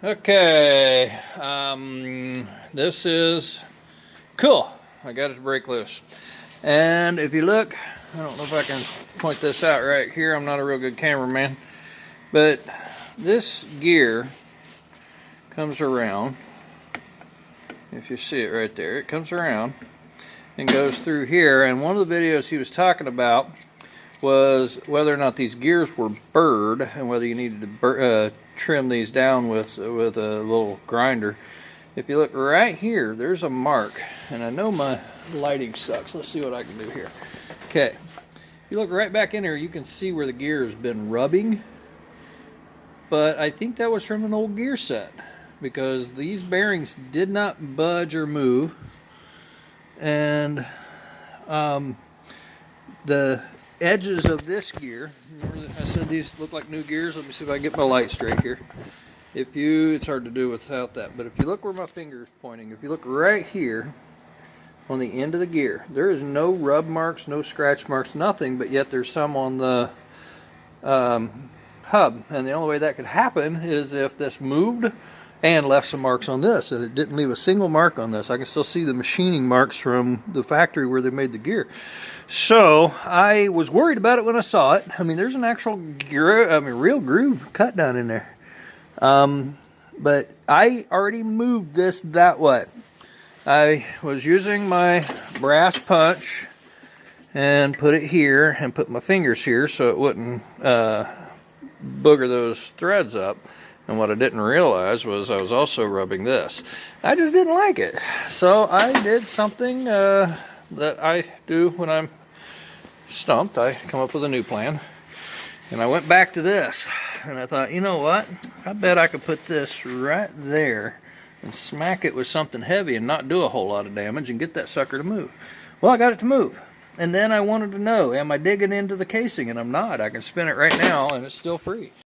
Okay, this is cool. I got it to break loose. And if you look, I don't know if I can point this out right here. I'm not a real good cameraman. But this gear comes around. If you see it right there, it comes around and goes through here. And one of the videos he was talking about was whether or not these gears were burred and whether you needed to trim these down with a little grinder. If you look right here, there's a mark, and I know my lighting sucks. Let's see what I can do here. Okay, if you look right back in here, you can see where the gear has been rubbing, but I think that was from an old gear set because these bearings did not budge or move, and the edges of this gear, remember I said these look like new gears? Let me see if I can get my light straight here. It's hard to do without that, but if you look where my finger is pointing, if you look right here on the end of the gear, there is no rub marks, no scratch marks, nothing, but yet there's some on the hub. And the only way that could happen is if this moved and left some marks on this, and it didn't leave a single mark on this. I can still see the machining marks from the factory where they made the gear. So I was worried about it when I saw it. I mean, there's an actual real groove cut down in there. But I already moved this that way. I was using my brass punch and put it here and put my fingers here so it wouldn't booger those threads up. And what I didn't realize was I was also rubbing this. I just didn't like it. So I did something that I do when I'm stumped. I come up with a new plan. And I went back to this. And I thought, you know what? I bet I could put this right there and smack it with something heavy and not do a whole lot of damage and get that sucker to move. Well, I got it to move. And then I wanted to know, am I digging into the casing? And I'm not. I can spin it right now and it's still free.